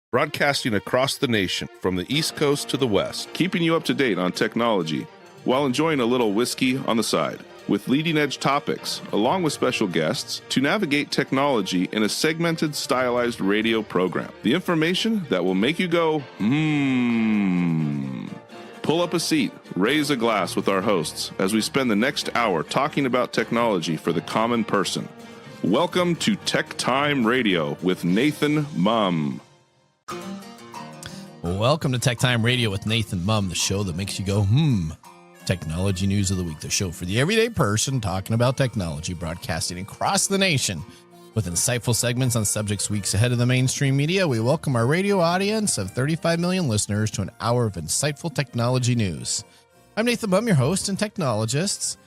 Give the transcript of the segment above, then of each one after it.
broadcasting across the nation from the East Coast to the West, keeping you up to date on technology while enjoying a little whiskey on the side, with leading-edge topics, along with special guests, to navigate technology in a segmented, stylized radio program. The information that will make you go, Pull up a seat, raise a glass with our hosts as we spend the next hour talking about technology for the common person. Welcome to TechTime Radio with Nathan Mumm. Welcome to TechTime Radio with Nathan Mumm, the show that makes you go, Technology News of the Week, the show for the everyday person talking about technology, broadcasting across the nation with insightful segments on subjects weeks ahead of the mainstream media. We welcome our radio audience of 35 million listeners to an hour of insightful technology news. I'm Nathan Mumm, your host and technologist.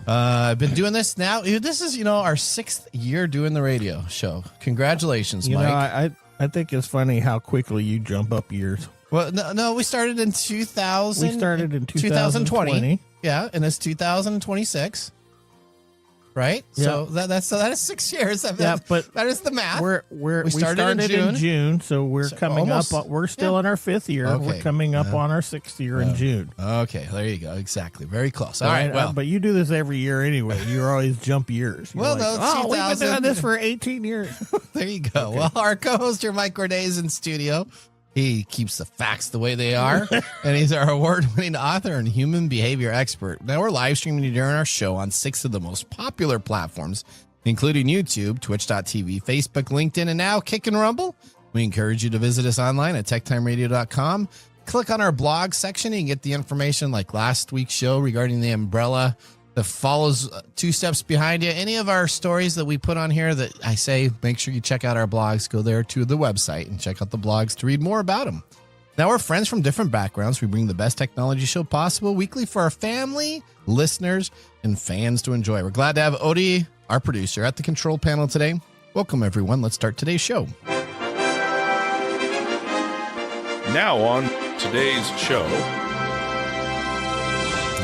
I've been doing this now. This is, our 6th year doing the radio show. Congratulations, Mike. I think it's funny how quickly you jump up years. Well, no, we started in 2000. We started in 2020. Yeah, and it's 2026. Right? Yeah. So that is 6 years. But that is the math. We started in June, so we're coming almost, up. We're still in our 5th year. Okay. We're coming up on our 6th year in June. Okay, there you go. Exactly. Very close. All right. Well, but you do this every year anyway. You always jump years. You're we've been doing this for 18 years. There you go. Okay. Well, our co-host here, Mike Corday, is in studio. He keeps the facts the way they are, and he's our award-winning author and human behavior expert. Now, we're live streaming during our show on 6 of the most popular platforms, including YouTube, Twitch.tv, Facebook, LinkedIn, and now Kick and Rumble. We encourage you to visit us online at techtimeradio.com. Click on our blog section, and you can get the information like last week's show regarding the umbrella that follows 2 steps behind you. Any of our stories that we put on here that I say, make sure you check out our blogs, go there to the website and check out the blogs to read more about them. Now, we're friends from different backgrounds. We bring the best technology show possible weekly for our family, listeners, and fans to enjoy. We're glad to have Odie, our producer, at the control panel today. Welcome, everyone. Let's start today's show. Now on today's show.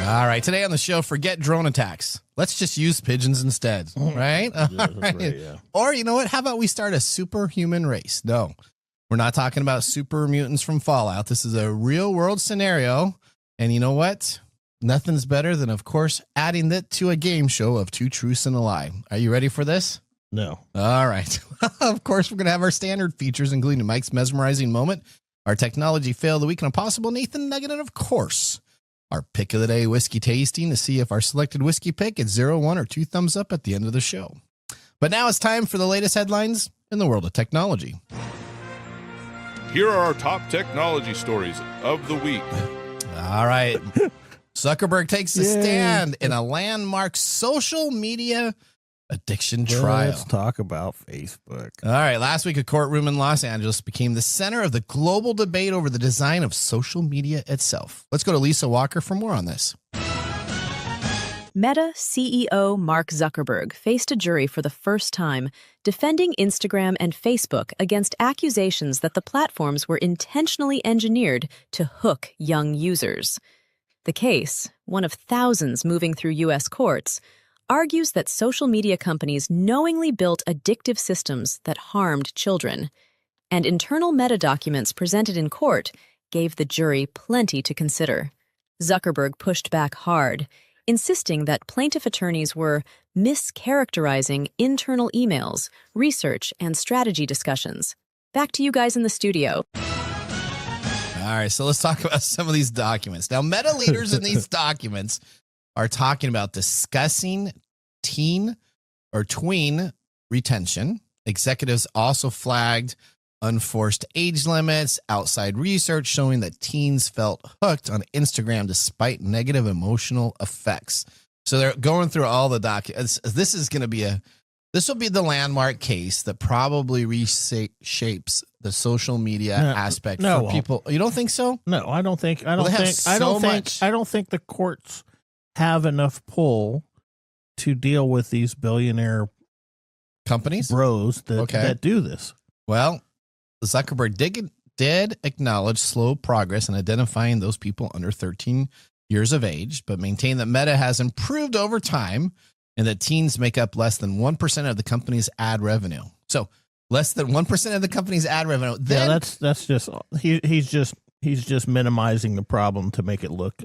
All right, today on the show, forget drone attacks. Let's just use pigeons instead, right? Yeah, that's right, yeah. Or, you know what? How about we start a superhuman race? No, we're not talking about super mutants from Fallout. This is a real-world scenario, and you know what? Nothing's better than, of course, adding that to a game show of 2 truths and a lie. Are you ready for this? No. All right. Of course, we're going to have our standard features, including Mike's mesmerizing moment, our technology fail of the week, and a possible Nathan nugget, and of course, our pick of the day whiskey tasting to see if our selected whiskey pick gets 0, 1, or 2 thumbs up at the end of the show. But now it's time for the latest headlines in the world of technology. Here are our top technology stories of the week. All right. Zuckerberg takes a stand in a landmark social media addiction trial. Let's talk about Facebook. All right. Last week, a courtroom in Los Angeles became the center of the global debate over the design of social media itself. Let's go to Lisa Walker for more on this. Meta CEO Mark Zuckerberg faced a jury for the first time, defending Instagram and Facebook against accusations that the platforms were intentionally engineered to hook young users. The case, one of thousands moving through U.S. courts, argues that social media companies knowingly built addictive systems that harmed children, and internal meta documents presented in court gave the jury plenty to consider. Zuckerberg pushed back hard, insisting that plaintiff attorneys were mischaracterizing internal emails, research, and strategy discussions. Back to you guys in the studio. All right, so let's talk about some of these documents. Now, meta leaders in these documents are talking about discussing tween retention. Executives also flagged unforced age limits, outside research showing that teens felt hooked on Instagram despite negative emotional effects. So they're going through all the documents. This will be the landmark case that probably reshapes the social media aspect for people. You don't think so? No, I don't think the courts have enough pull to deal with these billionaire companies bros that do this. Well, Zuckerberg did acknowledge slow progress in identifying those people under 13 years of age, but maintained that Meta has improved over time and that teens make up less than 1% of the company's ad revenue. So Less than 1% of the company's ad revenue. Then, that's just he's just minimizing the problem to make it look.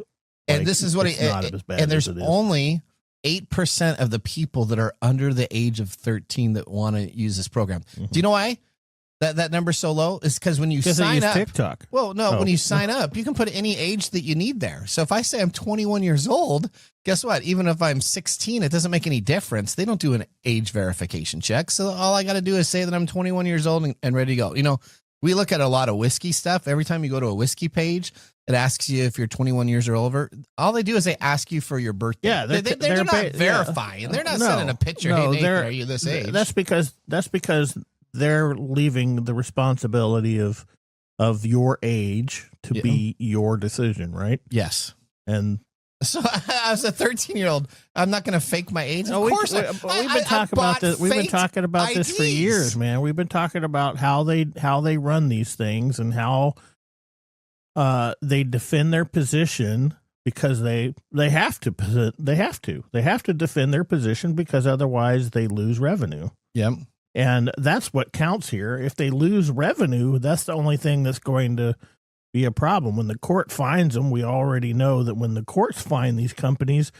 And this is what not as bad. And there's as it is. only 8% of the people that are under the age of 13 that want to use this program. Do you know why that number's so low? It's because when you sign up, TikTok. Well, no, when you sign up, you can put any age that you need there. So if I say I'm 21 years old, guess what? Even if I'm 16, it doesn't make any difference. They don't do an age verification check. So all I got to do is say that I'm 21 years old and ready to go. You know, we look at a lot of whiskey stuff. Every time you go to a whiskey page, it asks you if you're 21 years or over. All they do is they ask you for your birthday. Yeah, they're not verifying. Yeah. They're not sending a picture. No, hey, Nate, are you this age? That's because they're leaving the responsibility of your age to be your decision, right? Yes. And so as a 13-year-old, I'm not going to fake my age. Of course, we've been talking about this. We've been talking about this for years, man. We've been talking about how they run these things and how they defend their position because they have to defend their position because otherwise they lose revenue. Yep. And that's what counts here. If they lose revenue, that's the only thing that's going to be a problem. When the court finds them, we already know that when the courts find these companies,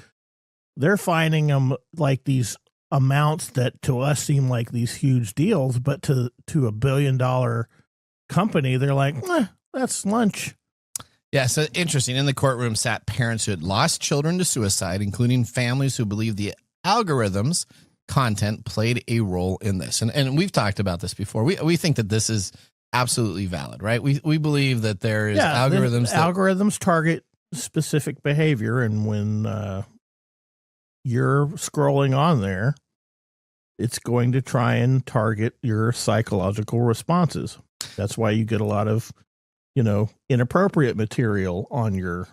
they're finding them like these amounts that to us seem like these huge deals, but to $1 billion company, they're like, that's lunch. Yeah, so interesting. In the courtroom sat parents who had lost children to suicide, including families who believe the algorithms content played a role in this. And we've talked about this before. We think that this is absolutely valid, right? We believe that there is algorithms target specific behavior, and when you're scrolling on there, it's going to try and target your psychological responses. That's why you get a lot of inappropriate material on your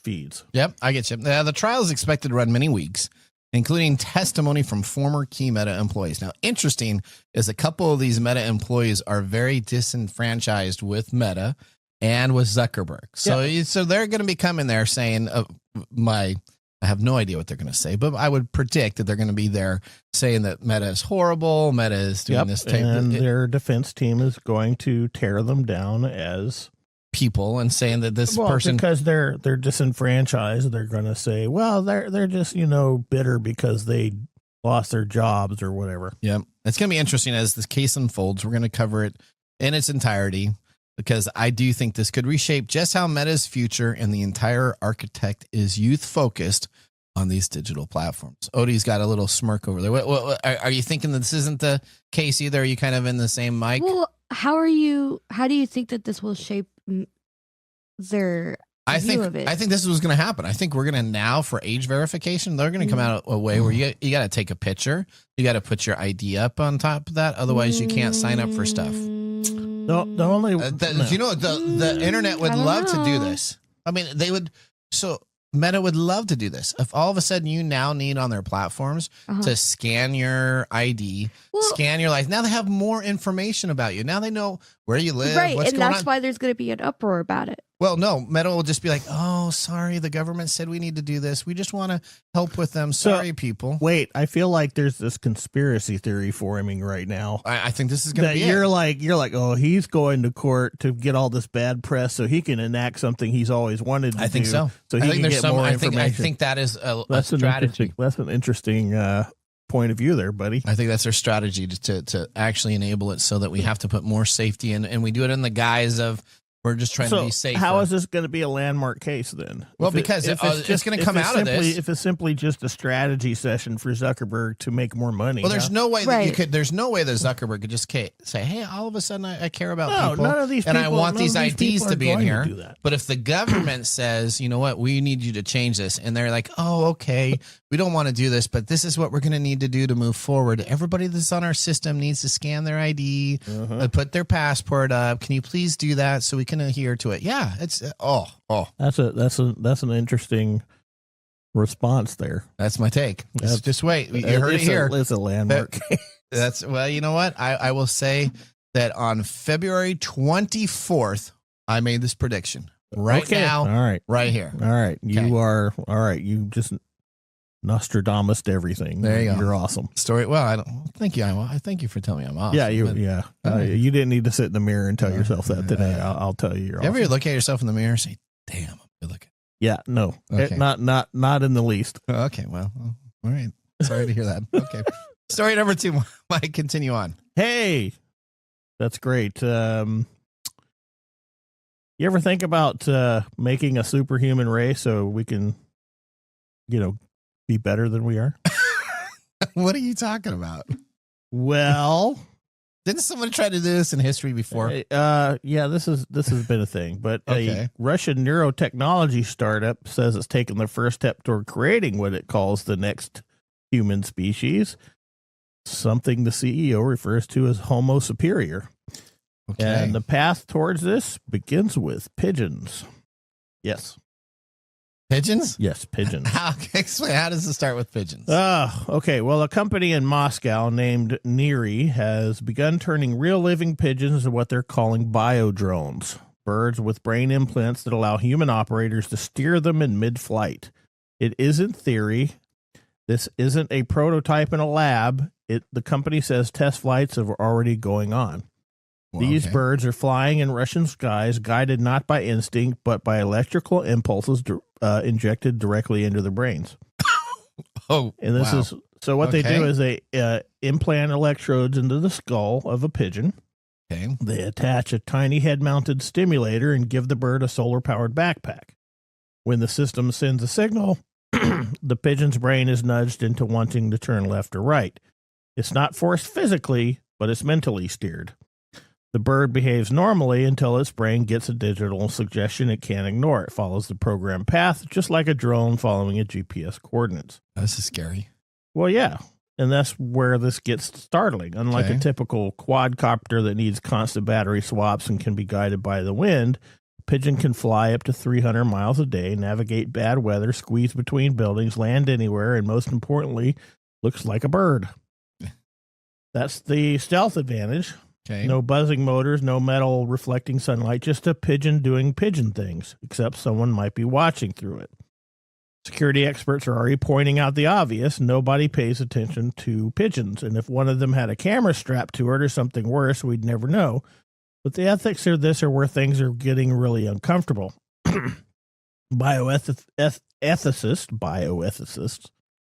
feeds. Yep, I get you. The trial is expected to run many weeks, including testimony from former key Meta employees. Now, interesting is a couple of these Meta employees are very disenfranchised with Meta and with Zuckerberg. So they're going to be coming there saying, I have no idea what they're going to say, but I would predict that they're going to be there saying that Meta is horrible, Meta is doing this type and their defense team is going to tear them down as people and saying that this person, because they're disenfranchised, they're going to say, well, they're just bitter because they lost their jobs or whatever. Yeah, it's going to be interesting as this case unfolds. We're going to cover it in its entirety because I do think this could reshape just how Meta's future and the entire architect is youth focused on these digital platforms. Odie's got a little smirk over there. What, are you thinking that this isn't the case either? Are you kind of in the same mic? Well, how do you think that this will shape their view of it? I think this is what's going to happen. I think we're going to now for age verification, they're going to come out a way where you got to take a picture. You got to put your ID up on top of that. Otherwise, you can't sign up for stuff. The internet would love to do this. I mean, they would. So Meta would love to do this. If all of a sudden you now need on their platforms to scan your ID, scan your life. Now they have more information about you. Now they know where you live. Right. What's and going that's on. why there's going to be an uproar about it. Well, no, Meta will just be like, oh, sorry, the government said we need to do this. We just want to help with them. Sorry, people. Wait, I feel like there's this conspiracy theory forming right now. I think this is going to be you're like, oh, he's going to court to get all this bad press so he can enact something he's always wanted to do. I think so. So he can get more information. I think that is a strategy. That's an interesting point of view there, buddy. I think that's their strategy to actually enable it so that we have to put more safety in, and we do it in the guise of we're just trying to be safe. How is this going to be a landmark case then? Well, because it's going to come out of this. If it's simply just a strategy session for Zuckerberg to make more money. Well, there's no way that you could. There's no way that Zuckerberg could just say, "Hey, all of a sudden I care about people, none of these and people, I want these IDs to be in here." But if the government says, "You know what, we need you to change this," and they're like, "Oh, okay, we don't want to do this, but this is what we're going to need to do to move forward. Everybody that's on our system needs to scan their ID, put their passport up. Can you please do that so we can adhere to it?" Yeah, it's That's an interesting response there. That's my take. Just wait, you heard it here. It's a landmark. That's well, you know what? I will say that on February 24th, I made this prediction. Right now, all right, right here. All right, you are all right. You just Nostradamus to everything. There you go. You're awesome. Story. Well, I don't thank you. I thank you for telling me I'm awesome. Yeah, but- you didn't need to sit in the mirror and tell yourself that today. I'll tell you, you're You awesome. ever look at yourself in the mirror and say, "Damn, I'm good looking." Yeah, no, Okay. not in the least. Oh, okay, well, all right. Sorry to hear that. Okay. Story number 2, Mike, continue on. Hey, that's great. You ever think about making a superhuman race so we can, be better than we are? What are you talking about? Well, Didn't someone try to do this in history before? yeah, this has been a thing, but Okay. a Russian neurotechnology startup says it's taken the first step toward creating what it calls the next human species, something the CEO refers to as Homo superior. Okay. And the path towards this begins with pigeons. Yes. Pigeons? Yes, pigeons. Explain, how does it start with pigeons? Okay. Well, a company in Moscow named Neri has begun turning real living pigeons into what they're calling biodrones, birds with brain implants that allow human operators to steer them in mid-flight. It isn't theory. This isn't a prototype in a lab. The company says test flights are already going on. Well, These okay. birds are flying in Russian skies, guided not by instinct, but by electrical impulses injected directly into their brains. Oh, And this wow. is so. What they do is they implant electrodes into the skull of a pigeon. Okay. They attach a tiny head-mounted stimulator and give the bird a solar-powered backpack. When the system sends a signal, the pigeon's brain is nudged into wanting to turn left or right. It's not forced physically, but it's mentally steered. The bird behaves normally until its brain gets a digital suggestion it can't ignore. It follows the program path, just like a drone following a GPS coordinates. This is scary. Well, yeah, and that's where this gets startling. Unlike Okay. a typical quadcopter that needs constant battery swaps and can be guided by the wind, a pigeon can fly up to 300 miles a day, navigate bad weather, squeeze between buildings, land anywhere, and most importantly, looks like a bird. That's the stealth advantage. Okay. No buzzing motors, no metal reflecting sunlight, just a pigeon doing pigeon things, except someone might be watching through it. Security experts are already pointing out the obvious. Nobody pays attention to pigeons, and if one of them had a camera strapped to it or something worse, we'd never know. But the ethics of this are where things are getting really uncomfortable. Bioethicists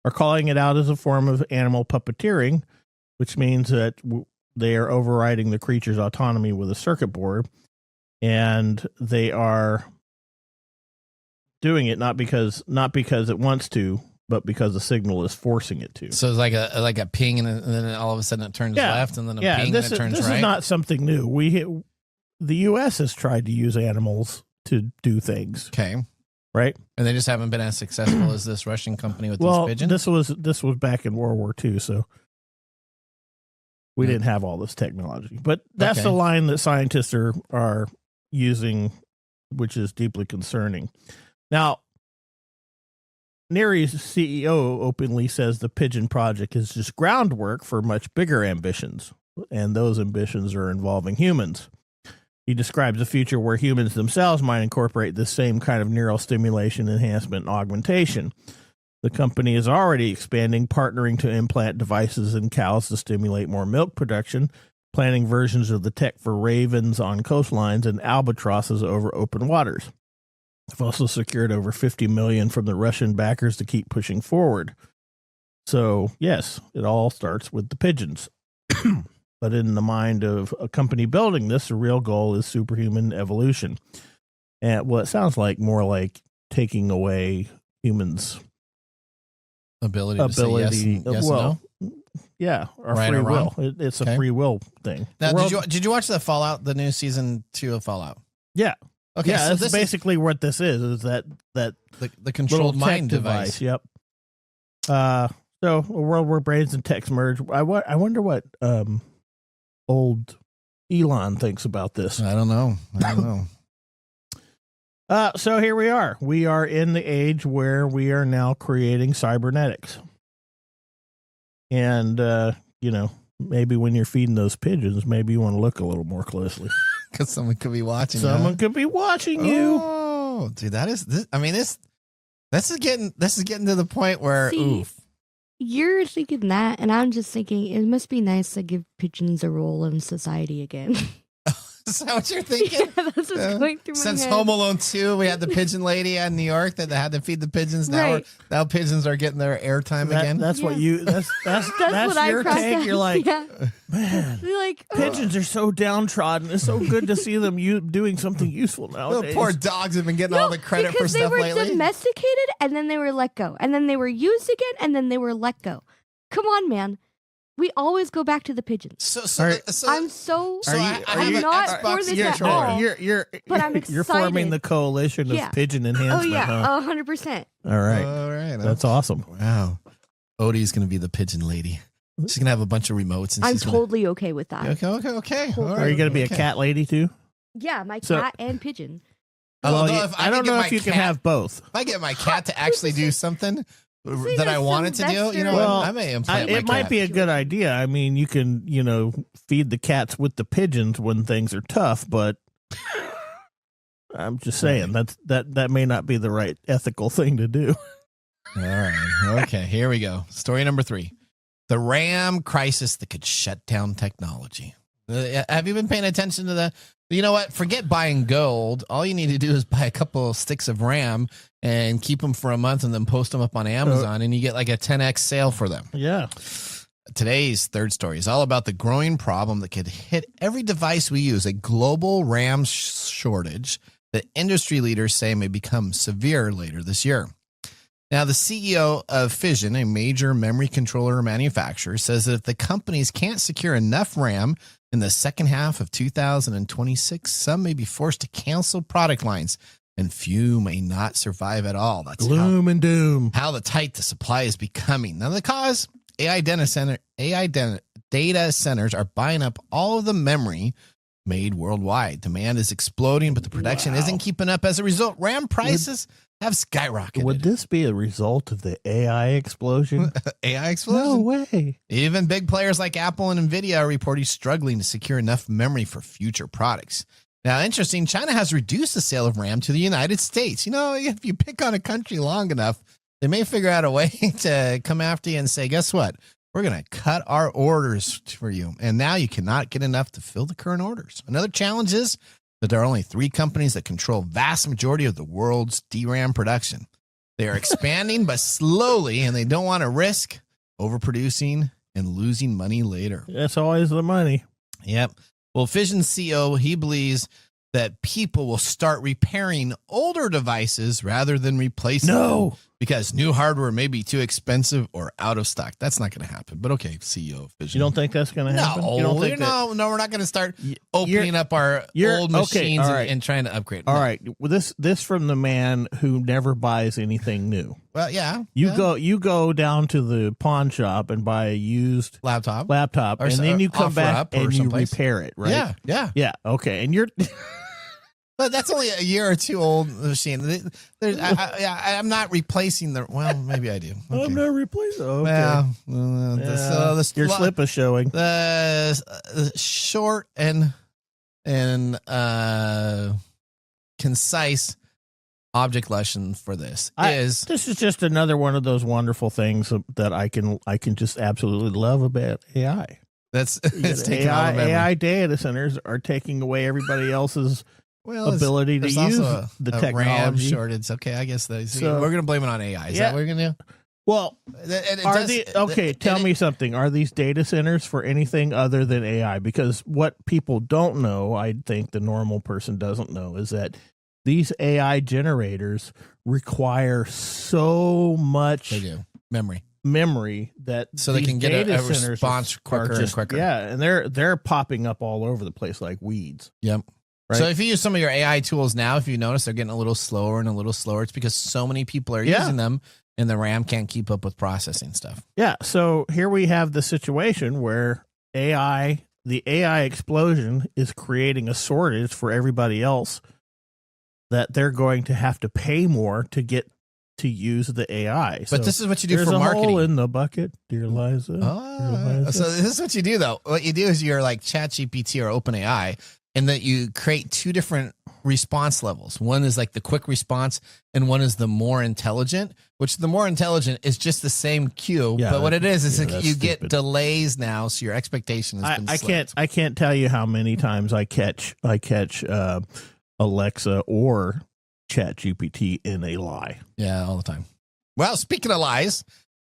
are calling it out as a form of animal puppeteering, which means that they are overriding the creature's autonomy with a circuit board, and they are doing it not because it wants to, but because the signal is forcing it to. So it's like a ping, and then all of a sudden it turns left, and then a ping, this and it turns this right. is not something new. The U.S. has tried to use animals to do things, Okay. right? And they just haven't been as successful as this Russian company with Well, these pigeons. this was back in World War II, so we Yeah. didn't have all this technology. But that's Okay. the line that scientists are using, which is deeply concerning. Now, Neri's CEO openly says the Pigeon Project is just groundwork for much bigger ambitions, and those ambitions are involving humans. He describes a future where humans themselves might incorporate this same kind of neural stimulation, enhancement, and augmentation. The company is already expanding, partnering to implant devices in cows to stimulate more milk production, planning versions of the tech for ravens on coastlines and albatrosses over open waters. They've also secured over $50 million from the Russian backers to keep pushing forward. So, yes, it all starts with the pigeons. But in the mind of a company building this, the real goal is superhuman evolution. And well, it sounds like more like taking away humans' ability to say yes well, and no. yeah, our Right free or wrong? will. It's Okay. a free will thing. Now, The world- did you watch the Fallout, the new season 2 of Fallout? Yeah. Okay, Yeah, so that's this basically what this is that is the little controlled tech mind device. Yep. So a world where brains and techs merge. I wonder what old Elon thinks about this. I don't know. So here we are. We are in the age where we are now creating cybernetics. And, maybe when you're feeding those pigeons, maybe you want to look a little more closely. Because someone could be watching. Someone could be watching you. Oh, dude, that is this. I mean, this This is getting to the point where See, oof. You're thinking that, and I'm just thinking it must be nice to give pigeons a role in society again. Is that what you're thinking? Yeah, that's what's going through my Since head. Home Alone 2, we had the pigeon lady in New York that had to feed the pigeons. Right. Now pigeons are getting their airtime again. That's what you. That's what I your crossed take. out. You're like, Yeah. man, You're like, pigeons are so downtrodden. It's so good to see them doing something useful The nowadays. poor dogs have been getting all the credit for because stuff they were lately. domesticated and then they were let go, and then they were used again and then they were let go. Come on, man. We always go back to the pigeons. So I'm so. Are you- I'm are not Xbox for this you're at sure. all. You're But I'm You're forming excited. the coalition of Yeah. pigeon Oh enhancement. yeah, huh? 100%. All right, All right. that's awesome. Wow. Odie's going to be the pigeon lady. She's going to have a bunch of remotes. And I'm she's totally okay with that. Okay. All Are you going to be a cat lady too? Yeah, my So- cat and pigeon. Although Well, if I don't could get know my if you can cat- have both. If I get my cat to actually do something See, that I that's wanted to do, you know, Well, I may implant my It might cat. be a good idea. I mean, you can, feed the cats with the pigeons when things are tough, but I'm just saying that may not be the right ethical thing to do. All right. Okay. Here we go. Story number 3. The RAM crisis that could shut down technology. Have you been paying attention to the? You know what? Forget buying gold. All you need to do is buy a couple of sticks of RAM and keep them for a month and then post them up on Amazon and you get like a 10x sale for them. Yeah. Today's third story is all about the growing problem that could hit every device we use, a global RAM shortage that industry leaders say may become severe later this year. Now, the CEO of Fission, a major memory controller manufacturer, says that if the companies can't secure enough RAM in the second half of 2026, some may be forced to cancel product lines and few may not survive at all. That's Gloom and doom. how the tight the supply is becoming. Now, the cause, AI data centers are buying up all of the memory made worldwide. Demand is exploding, but the production isn't keeping up. As a result, RAM prices have skyrocketed. Would this be a result of the AI explosion? AI explosion? No way. Even big players like Apple and Nvidia are reporting struggling to secure enough memory for future products. Now, interesting, China has reduced the sale of RAM to the United States. You know, if you pick on a country long enough, they may figure out a way to come after you and say, guess what? We're going to cut our orders for you. And now you cannot get enough to fill the current orders. Another challenge is that there are only 3 companies that control vast majority of the world's DRAM production. They are expanding, but slowly, and they don't want to risk overproducing and losing money later. That's always the money. Yep. Well, Fission CEO, he believes that people will start repairing older devices rather than replacing them because new hardware may be too expensive or out of stock. That's not going to happen. But okay, CEO of Fission. You don't think that's going to happen? No, You don't think no, we're not going to start opening up our old machines all right. and trying to upgrade. All No. right. Well, this from the man who never buys anything new. Well, yeah. You go down to the pawn shop and buy a used laptop, laptop, Or and so- then you come offer back up or and you someplace. repair it, right? Yeah, yeah. Yeah. Okay. And you're But that's only a year or two old machine. I'm not replacing the. Well, maybe I do. Okay. I'm not replacing. Okay. Well, Your slip is showing. The short and concise object lesson for this is This is just another one of those wonderful things that I can just absolutely love about AI. that's it's taking all the memory. AI data centers are taking away everybody else's Well, it's- ability to there's use also the a RAM technology. shortage. Okay, I guess So- we're going to blame it on AI. Is Yeah. that what we're going to do? Well, It are does- tell me something. Are these data centers for anything other than AI? Because what people don't know, I think the normal person doesn't know, is that these AI generators require so much They do. memory that So they these can get a data centers response are quicker and just- quicker. Yeah, and they're popping up all over the place like weeds. Yep. Right? So if you use some of your AI tools now, if you notice they're getting a little slower and a little slower, it's because so many people are Yeah. using them and the RAM can't keep up with processing stuff. Yeah, so here we have the situation where the AI explosion is creating a shortage for everybody else that they're going to have to pay more to get to use the AI. But this is what you do there's for a marketing. hole in the bucket, dear Liza. Dear Liza. So this is what you do, though. What you do is you're like ChatGPT or OpenAI, and that you create 2 different response levels. One is like the quick response, and one is the more intelligent, which the more intelligent is just the same cue. Yeah, but what it is like you that's get stupid. delays now, so your expectation has been slipped. I can't tell you how many times I catch Alexa or ChatGPT in a lie. Yeah, all the time. Well, speaking of lies,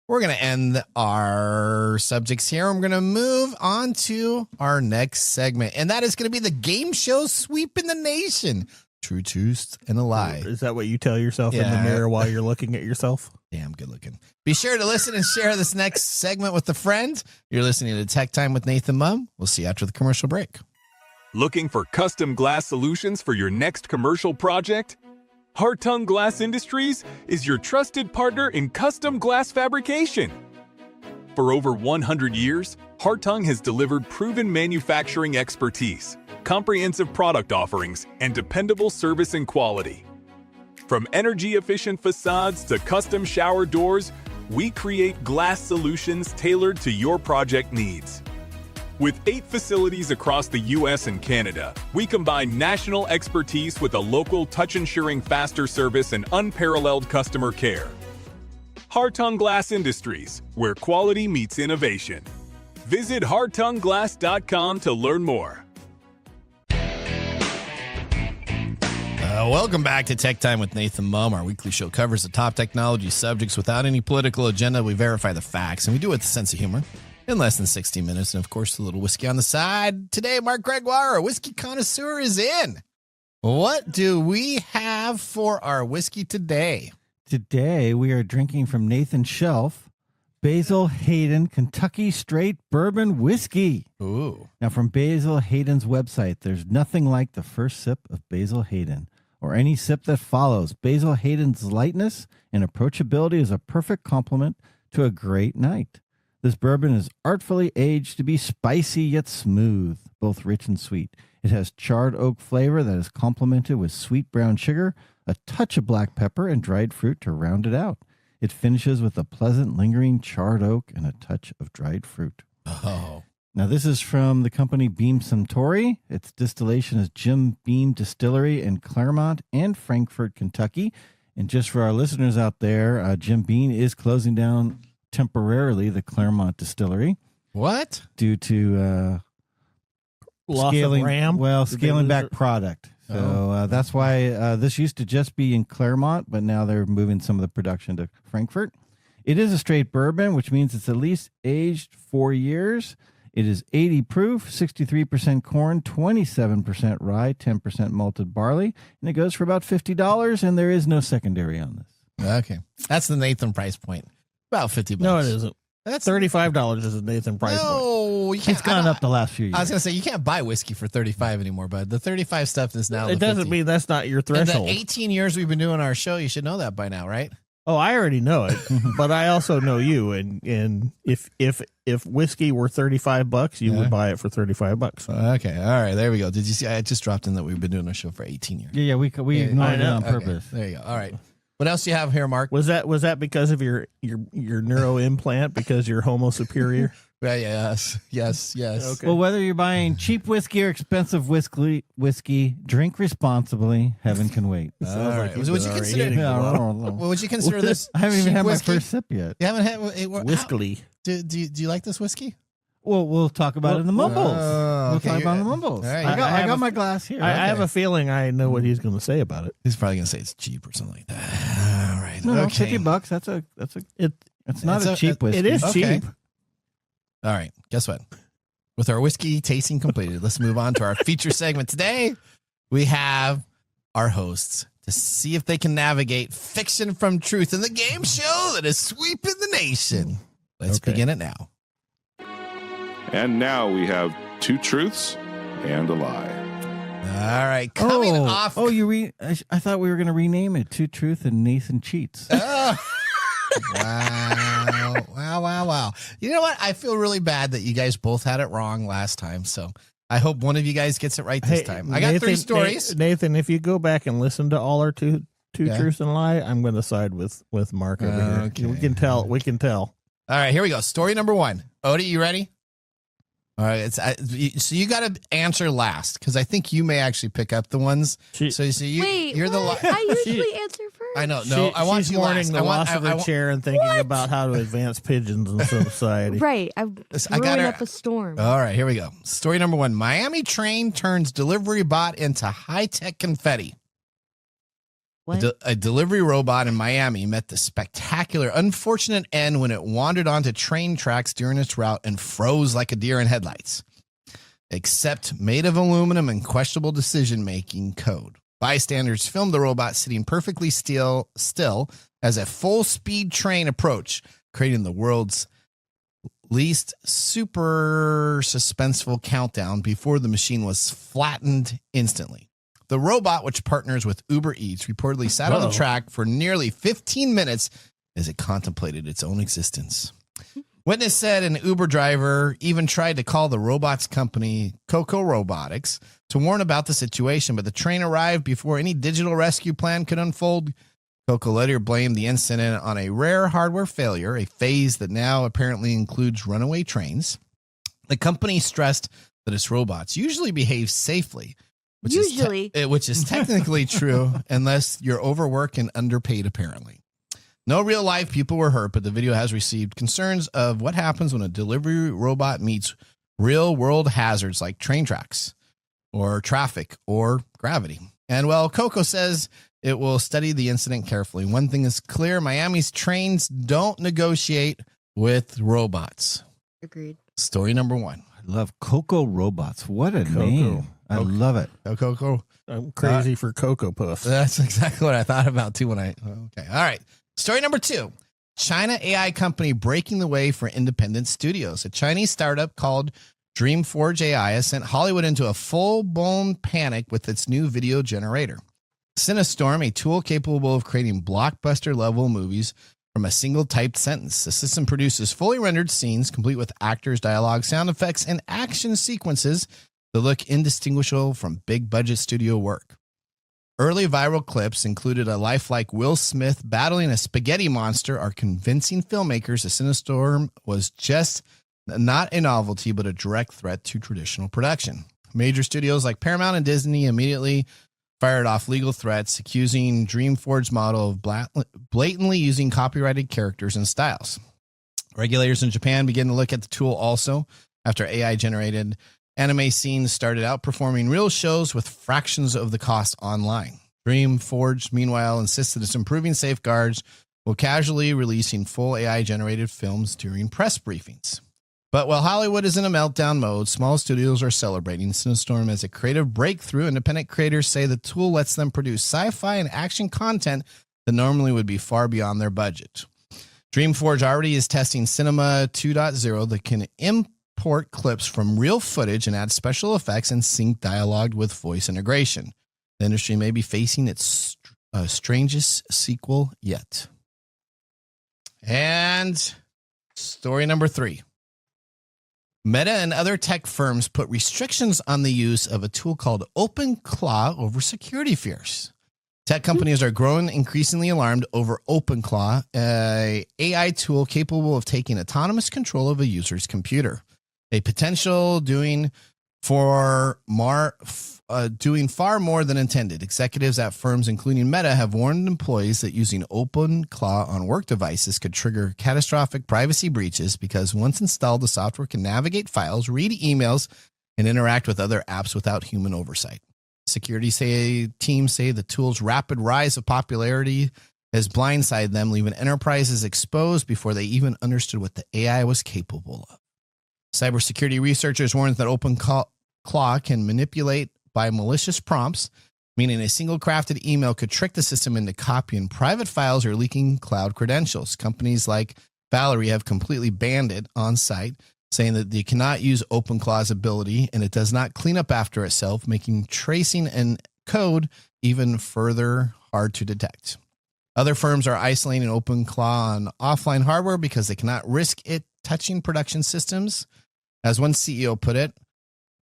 we're going to end our subjects here. I'm going to move on to our next segment, and that is going to be the game show sweeping the nation. True truth and a lie. Is that what you tell yourself in the Yeah. mirror while you're looking at yourself? Damn good looking. Be sure to listen and share this next segment with a friend. You're listening to Tech Time with Nathan Mum. We'll see you after the commercial break. Looking for custom glass solutions for your next commercial project? Hartung Glass Industries is your trusted partner in custom glass fabrication. For over 100 years, Hartung has delivered proven manufacturing expertise, comprehensive product offerings, and dependable service and quality. From energy-efficient facades to custom shower doors, we create glass solutions tailored to your project needs. With 8 facilities across the U.S. and Canada, we combine national expertise with a local touch-ensuring faster service and unparalleled customer care. Hartung Glass Industries, where quality meets innovation. Visit hartungglass.com to learn more. Welcome back to Tech Time with Nathan Mum. Our weekly show covers the top technology subjects without any political agenda. We verify the facts, and we do it with a sense of humor. In less than 60 minutes, and of course, a little whiskey on the side. Today, Mark Gregoire, a whiskey connoisseur, is in. What do we have for our whiskey today? Today, we are drinking from Nathan's shelf, Basil Hayden Kentucky Straight Bourbon Whiskey. Ooh. Now, from Basil Hayden's website, there's nothing like the first sip of Basil Hayden, or any sip that follows. Basil Hayden's lightness and approachability is a perfect complement to a great night. This bourbon is artfully aged to be spicy yet smooth, both rich and sweet. It has charred oak flavor that is complemented with sweet brown sugar, a touch of black pepper, and dried fruit to round it out. It finishes with a pleasant, lingering charred oak and a touch of dried fruit. Oh. Now, this is from the company Beam Suntory. Its distillation is Jim Beam Distillery in Claremont and Frankfort, Kentucky. And just for our listeners out there, Jim Beam is closing down temporarily the Claremont Distillery. What? Due to Loss scaling, of RAM? well, Did they scaling lose back it? product. So that's why this used to just be in Claremont, but now they're moving some of the production to Frankfurt. It is a straight bourbon, which means it's at least aged 4 years. It is 80 proof, 63% corn, 27% rye, 10% malted barley, and it goes for about $50, and there is no secondary on this. Okay. That's the Nathan price point. About $50. No, it isn't. That's $35 is a Nathan price point. No, you can't. It's gone up the last few years. I was going to say, you can't buy whiskey for $35 anymore, but the 35 stuff is now It the doesn't 50. mean that's not your In threshold. the 18 years we've been doing our show, you should know that by now, right? Oh, I already know it, but I also know you. And if whiskey were $35, you would buy it for $35. Okay. All right. There we go. Did you see? I just dropped in that we've been doing our show for 18 years. Yeah, we ignored it on Okay, purpose. there you go. All right. What else do you have here, Mark? Was that because of your neuro implant? Because you're homo superior? Yes. Okay. Well, whether you're buying cheap whiskey or expensive whiskey, drink responsibly. Heaven can wait. All right. you've Would been you already consider? eating a lot. Well, would you consider this? I haven't even cheap had whiskey? my first sip yet. You haven't had Whiskey. Do you like this whiskey? Well, we'll talk about it in the mumbles. We'll talk about it in the mumbles. All right. I got my glass here. I have a feeling I know what he's going to say about it. He's probably gonna say it's cheep or something like that. All right. No, Okay. $50. It's not It's a cheap whiskey. It is Okay. cheap. All right. Guess what? With our whiskey tasting completed, let's move on to our feature segment. Today, we have our hosts to see if they can navigate fiction from truth in the game show that is sweeping the nation. Let's Okay. begin it now. And now we have two truths and a lie. All right. Coming off. I thought we were going to rename it Two Truth and Nathan Cheats. Oh. Wow. You know what? I feel really bad that you guys both had it wrong last time. So I hope one of you guys gets it right this time. I got 3 stories. Nathan, if you go back and listen to all our two Yeah. truths and a lie, I'm going to side with Mark over Okay. here. We can tell. All right, here we go. Story number 1. Odie, you ready? All right. So you got to answer last because I think you may actually pick up the ones. You're what? I usually answer first. I know. No, I want she's you mourning last. the loss of her chair and thinking about how to advance pigeons in society. Right. I'm brewing up a storm. All right. Here we go. Story number 1. Miami train turns delivery bot into high-tech confetti. What? A delivery robot in Miami met the spectacular, unfortunate end when it wandered onto train tracks during its route and froze like a deer in headlights. Except made of aluminum and questionable decision-making code. Bystanders filmed the robot sitting perfectly still as a full-speed train approached, creating the world's least super suspenseful countdown before the machine was flattened instantly. The robot, which partners with Uber Eats, reportedly sat on the track for nearly 15 minutes as it contemplated its own existence. Witness said an Uber driver even tried to call the robot's company, Coco Robotics, to warn about the situation, but the train arrived before any digital rescue plan could unfold. Coco later blamed the incident on a rare hardware failure, a phase that now apparently includes runaway trains. The company stressed that its robots usually behave safely, which is technically true unless you're overworked and underpaid, apparently. No real life people were hurt, but the video has received concerns of what happens when a delivery robot meets real world hazards like train tracks or traffic or gravity. And well, Coco says it will study the incident carefully. One thing is clear, Miami's trains don't negotiate with robots. Agreed. Story number 1. I love Coco Robots. What a name. I love it. Coco. I'm crazy for Cocoa Puffs. That's exactly what I thought about too okay. All right. Story number 2. China AI company breaking the way for independent studios. A Chinese startup called Dreamforge AI has sent Hollywood into a full-blown panic with its new video generator. Cinestorm, a tool capable of creating blockbuster-level movies from a single typed sentence. The system produces fully rendered scenes complete with actors, dialogue, sound effects, and action sequences that look indistinguishable from big-budget studio work. Early viral clips included a lifelike Will Smith battling a spaghetti monster are convincing filmmakers the Cinestorm was just not a novelty, but a direct threat to traditional production. Major studios like Paramount and Disney immediately fired off legal threats, accusing Dreamforge's model of blatantly using copyrighted characters and styles. Regulators in Japan began to look at the tool also after AI-generated anime scenes started outperforming real shows with fractions of the cost online. Dreamforge, meanwhile, insisted it's improving safeguards while casually releasing full AI-generated films during press briefings. But while Hollywood is in a meltdown mode, small studios are celebrating Cinestorm as a creative breakthrough. Independent creators say the tool lets them produce sci-fi and action content that normally would be far beyond their budget. Dreamforge already is testing Cinema 2.0 that can import clips from real footage and add special effects and sync dialogue with voice integration. The industry may be facing its strangest sequel yet. And story number 3. Meta and other tech firms put restrictions on the use of a tool called OpenClaw over security fears. Tech companies are growing increasingly alarmed over OpenClaw, an AI tool capable of taking autonomous control of a user's computer. A potential doing far more than intended. Executives at firms, including Meta, have warned employees that using OpenClaw on work devices could trigger catastrophic privacy breaches because once installed, the software can navigate files, read emails, and interact with other apps without human oversight. Security teams say the tool's rapid rise of popularity has blindsided them, leaving enterprises exposed before they even understood what the AI was capable of. Cybersecurity researchers warn that OpenClaw can manipulate by malicious prompts, meaning a single crafted email could trick the system into copying private files or leaking cloud credentials. Companies like Valerie have completely banned it on site, saying that they cannot use OpenClaw's ability and it does not clean up after itself, making tracing and code even further hard to detect. Other firms are isolating OpenClaw on offline hardware because they cannot risk it touching production systems. As one CEO put it,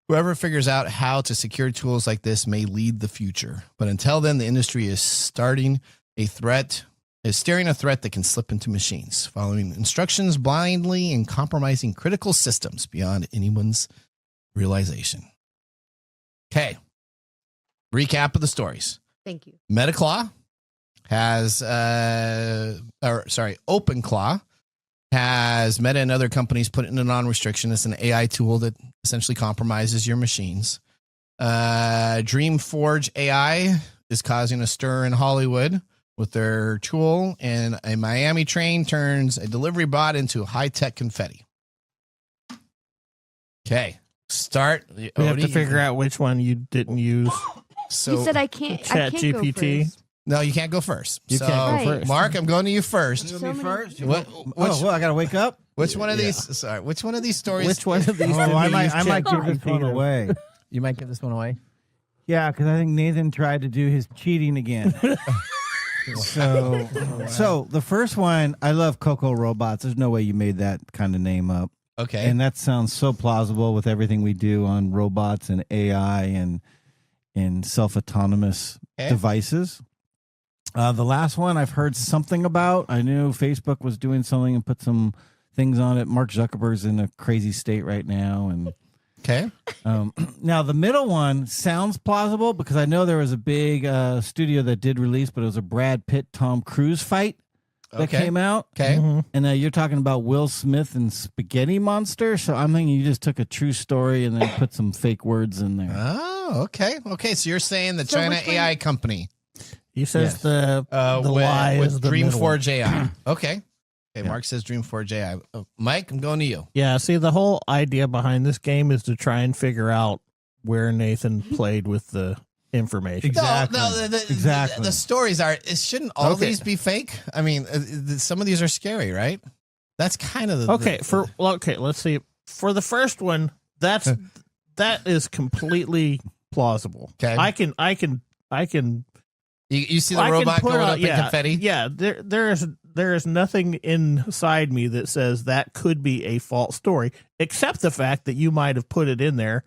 whoever figures out how to secure tools like this may lead the future. But until then, the industry is starting a threat is steering a threat that can slip into machines, following instructions blindly and compromising critical systems beyond anyone's realization. Okay. Recap of the stories. Thank you. Metaclaw has, OpenClaw has Meta and other companies put in a non-restriction. It's an AI tool that essentially compromises your machines. Dreamforge AI is causing a stir in Hollywood with their tool, and a Miami train turns a delivery bot into high-tech confetti. Okay, start. We have to figure out which one you didn't use. So you said I can't. I can't ChatGPT? go first. no, you can't go first. You can't go first. Mark, I'm going to you first. You So want me many- first? What- I got to wake up? Which one of these? Sorry, which one of these stories? Which one of these? Oh, did I you might use give this one ChatGPT? away. You might give this one away. Yeah, because I think Nathan tried to do his cheating again. So the first one, I love Coco Robots. There's no way you made that kind of name up. Okay. And that sounds so plausible with everything we do on robots and AI and self-autonomous devices. The last one I've heard something about. I knew Facebook was doing something and put some things on it. Mark Zuckerberg's in a crazy state right now. And Okay. now the middle one sounds plausible because I know there was a big studio that did release, but it was a Brad Pitt, Tom Cruise fight that came out. Okay. Mhm. And you're talking about Will Smith and Spaghetti Monster. So I'm thinking you just took a true story and then put some fake words in there. Oh, okay. Okay. So you're saying the So China which one- AI company He says Yes. the lie with is the middle one. Dreamforge AI. Okay. Okay. Yeah. Mark says Dreamforge AI. Mike, I'm going to you. Yeah, see, the whole idea behind this game is to try and figure out where Nathan played with the information. Exactly. No, Exactly. the stories are. Shouldn't all Okay. these be fake? I mean, some of these are scary, right? That's kind of the Okay, let's see. For the first one, that is completely plausible. Okay. I can you see the I can robot put going out- up in confetti. Yeah, there is nothing inside me that says that could be a false story, except the fact that you might have put it in there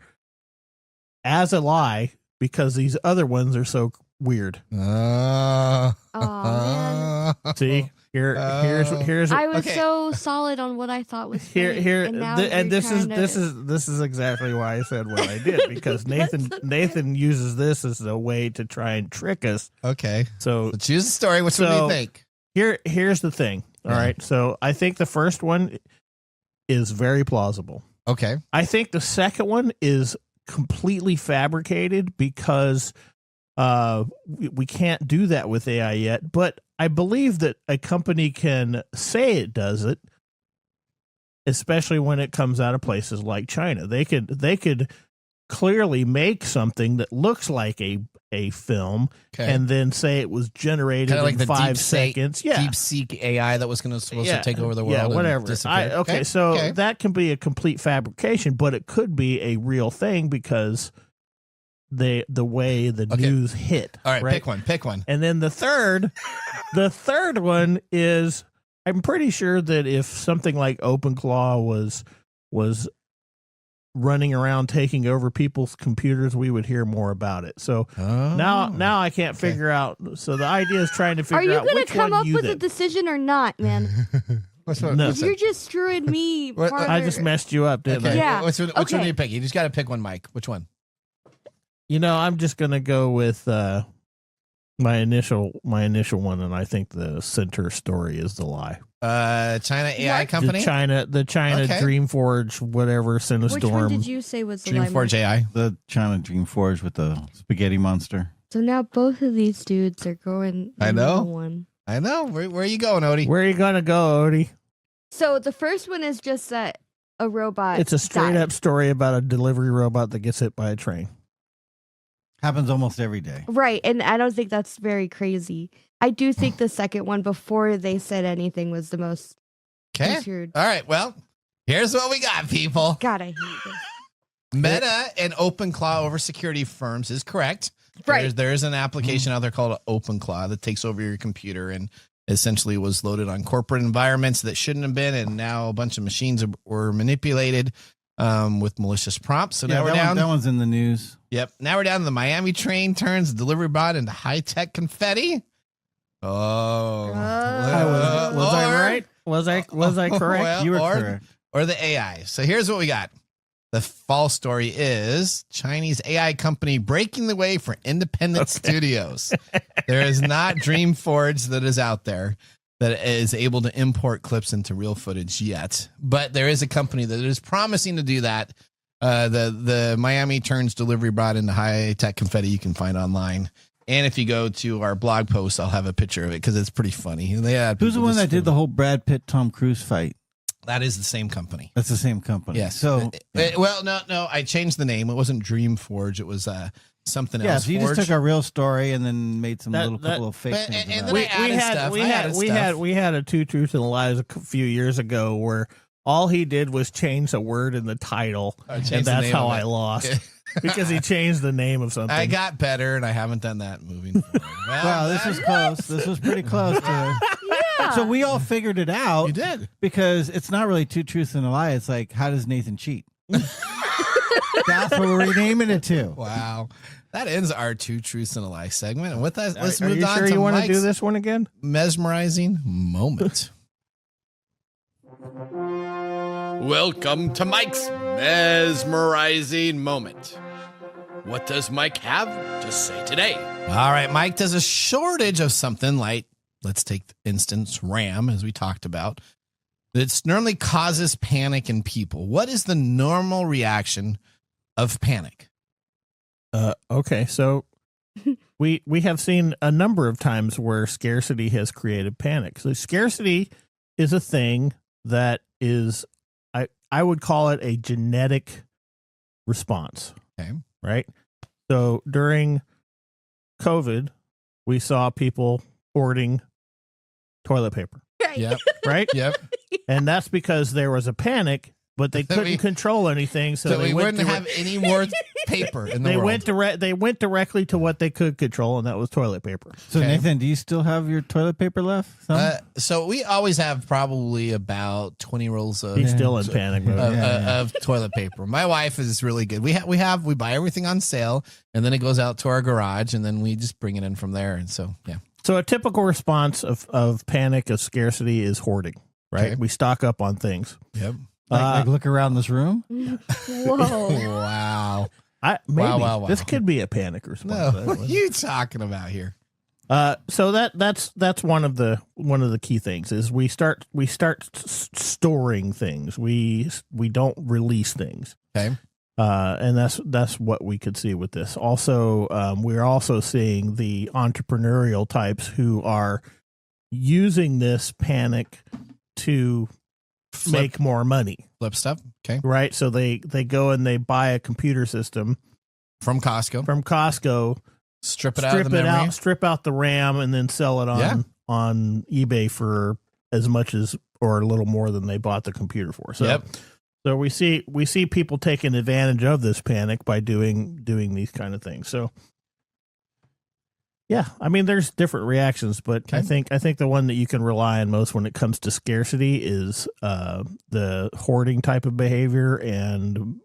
as a lie because these other ones are so weird. Uh, Oh man, See, here's I was okay. so solid on what I thought was fake, and now and you're this is trying to- this is exactly why I said what I did because Nathan uses this as a way to try and trick us. okay. So So choose a story. Which one do you So- think? here's the thing. All Yeah. right. So I think the first one is very plausible. Okay. I think the second one is completely fabricated because we can't do that with AI yet. But I believe that a company can say it does it, especially when it comes out of places like China. They could clearly make something that looks like a film Okay. and then say it was generated Kind of like in the 5 deep seek, seconds. Yeah. deep seek AI that was supposed to take over the world. Yeah, and whatever. disappear. Okay, so Okay. that can be a complete fabrication, but it could be a real thing because the way the Okay. news hit. All right, pick one. Pick one. And then the third one is I'm pretty sure that if something like OpenClaw was running around taking over people's computers, we would hear more about it. So now I can't figure out. So the idea is trying to Are figure you out going which to come one up you with a did. decision or not, man? Which one? No. Which one? You're just screwing me. What- farther. I just messed you up, didn't Okay. I? Yeah. Which one do Okay. you pick? You just got to pick one, Mike. Which one? You know, I'm just gonna go with my initial one, and I think the center story is the lie. China AI What? company. The China Okay. Dreamforge, whatever, sent a Which one storm. did you say was the lie? Dreamforge AI. The China Dreamforge with the spaghetti monster. So now both of these dudes are going. I know. One. I know. Where are you going, Odie? Where are you gonna go, Odie? So the first one is just that a robot. It's a straight died. up story about a delivery robot that gets hit by a train. Happens almost every day. Right, and I don't think that's very crazy. I do think the second one, before they said anything, was the most Okay. assured. All right. Well, here's what we got, people. God, I hate this. Meta and OpenClaw over security firms is correct. Right. There is an application out there called OpenClaw that takes over your computer and essentially was loaded on corporate environments that shouldn't have been, and now a bunch of machines were manipulated with malicious prompts. So now we're down. That one's in the news. Yep. Now we're down to the Miami train turns delivery bot into high-tech confetti. Oh. Was I right? Was I correct? Well, You were correct. Or the AI. So here's what we got. The fall story is Chinese AI company breaking the way for independent studios. There is not Dreamforge that is out there that is able to import clips into real footage yet. But there is a company that is promising to do that. The Miami Turns delivery brought into high-tech confetti you can find online. And if you go to our blog post, I'll have a picture of it because it's pretty funny. Who's the one that did the whole Brad Pitt Tom Cruise fight? That is the same company. That's the same company. Yes. So, well, no, I changed the name. It wasn't Dreamforge. It was something else. yeah, so you just took a real story and then made some couple of fake but- things. and about then it. We had a Two Truths and a Lies a few years ago where all he did was change a word in the title, Or and change the that's name how of I it. lost because he changed the name of something. I got better, and I haven't done that moving forward. Wow, this was close. This was pretty close to. Yeah. So we all figured it out. You did. Because it's not really Two Truths and a Lie. It's like, how does Nathan cheat? That's what we're renaming it to. Wow. That ends our Two Truths and a Lie segment. And with that, let's Are move you on sure to you want to Mike's do this one again? mesmerizing moment. Welcome to Mike's mesmerizing moment. What does Mike have to say today? All right, Mike, there's a shortage of something like, let's take instance RAM, as we talked about. It normally causes panic in people. What is the normal reaction of panic? Okay, so we have seen a number of times where scarcity has created panic. So scarcity is a thing that is, I would call it a genetic response. Okay. Right? So during COVID, we saw people hoarding toilet paper, Yep. right? Yep. And that's because there was a panic, but they couldn't control anything, so we they wouldn't have any more paper in the they world. they went directly to what they could control, and that was toilet paper. So, Okay. Nathan, do you still have your toilet paper left? Some? So we always have probably about 20 rolls of He's still in panic mode. of toilet paper. My wife is really good. We buy everything on sale, and then it goes out to our garage, and then we just bring it in from there. And so, yeah. So a typical response of panic, of scarcity, is hoarding. Right? Okay. We stock up on things. Yep. like look around this room? Whoa. Wow. Maybe Wow. this could be a panic response. No, what are you talking about here? So that's one of the key things is we start storing things. We don't release things. Okay. And that's what we could see with this. Also, we're also seeing the entrepreneurial types who are using this panic to make more money. Flip stuff. Okay. Right. So they go and they buy a computer system From Costco. Strip it out of the memory. strip out the RAM, and then sell it on eBay for as much as or a little more than they bought the computer for. So, Yep. so we see people taking advantage of this panic by doing these kind of things. So, yeah, I mean, there's different reactions, but Okay. I think the one that you can rely on most when it comes to scarcity is the hoarding type of behavior and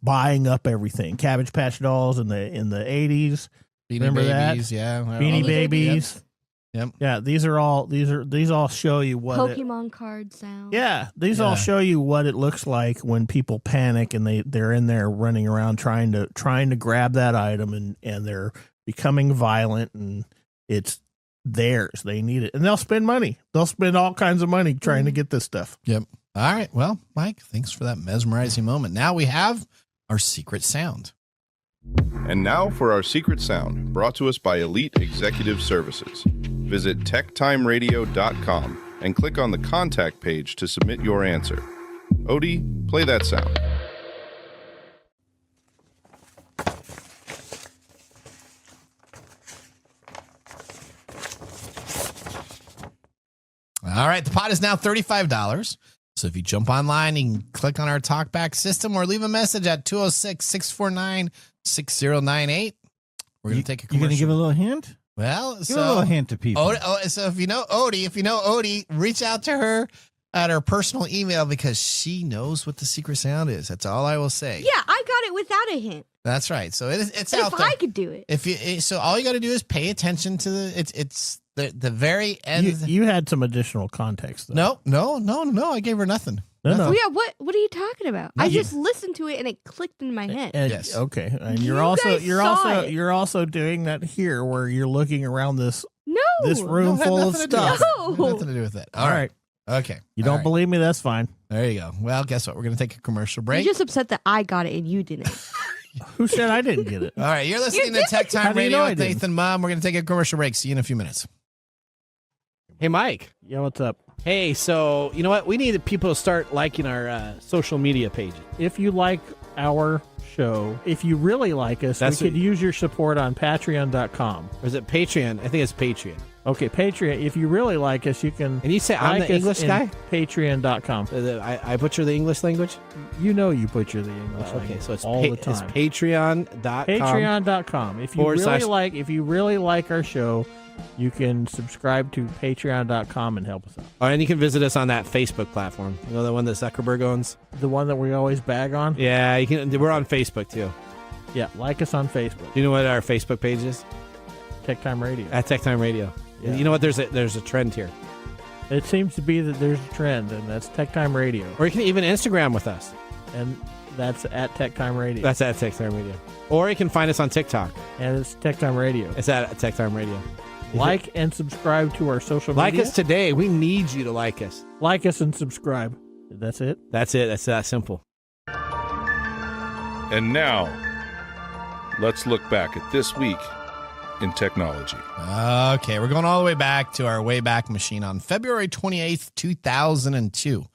buying up everything. Cabbage Patch Dolls in the 80s. Beanie Remember that? Babies, yeah. Beanie All the- Babies. Yep. Yeah, these all show you what Pokemon card sound. these all Yeah. show you what it looks like when people panic and they're in there running around trying to grab that item and they're becoming violent and it's theirs. They need it. And they'll spend money. They'll spend all kinds of money trying to get this stuff. Yep. All right. Well, Mike, thanks for that mesmerizing moment. Now we have our secret sound. And now for our secret sound, brought to us by Elite Executive Services. Visit techtimeradio.com and click on the contact page to submit your answer. Odie, play that sound. All right. The pot is now $35. So if you jump online, you can click on our talkback system or leave a message at 206-649-6098. We're going to take a commercial. You going to give a little hint? Well, Give a little hint to people. So if you know Odie, reach out to her at her personal email because she knows what the secret sound is. That's all I will say. Yeah, I got it without a hint. That's right. So it's But out if there. I could do it. So all you got to do is pay attention to it's the very end. You had some additional context, though. No. I gave her nothing. No. Oh, yeah, what are you talking about? I just listened to it and it clicked in my head. And, Yes. Okay. And You guys saw it. you're also doing that here, where you're looking around this No. room full of stuff. Nothing to do with it. All right. Okay. You don't believe me? That's fine. There you go. Well, guess what? We're going to take a commercial break. You're just upset that I got it and you didn't. Who said I didn't get it? All right. You're listening to Tech How Time do you Radio know I with didn't? Nathan Mom. We're going to take a commercial break. See you in a few minutes. Hey, Mike. Yeah, what's up? Hey, so you know what? We need people to start liking our social media pages. If you like our show, if you really like us, That's we could use your support on patreon.com. Or is it Patreon? I think it's Patreon. Okay, Patreon. If you really like us, you can. And you say I'm like the us English in guy? Patreon.com. I butcher the English language? You know you butcher the English Okay, language so it's all the time. It's Patreon.com. Patreon.com. If you / if you really like our show, you can subscribe to Patreon.com and help us out. Oh, and you can visit us on that Facebook platform. You know, the one that Zuckerberg owns? The one that we always bag on. Yeah, you can. We're on Facebook, too. Yeah, like us on Facebook. Do you know what our Facebook page is? Tech Time Radio. At TechTime Radio. Yeah. You know what? There's a trend here. It seems to be that there's a trend, and that's Tech Time Radio. Or you can even Instagram with us. And that's at Tech Time Radio. That's at TechTime Radio. Or you can find us on TikTok. And it's Tech Time Radio. It's at TechTime Radio. Like and subscribe to our social Like media. us today. We need you to like us. Like us and subscribe. That's it? That's it. That's that simple. And now, let's look back at this week in technology. Okay, we're going all the way back to our Wayback Machine on February 28th, 2002.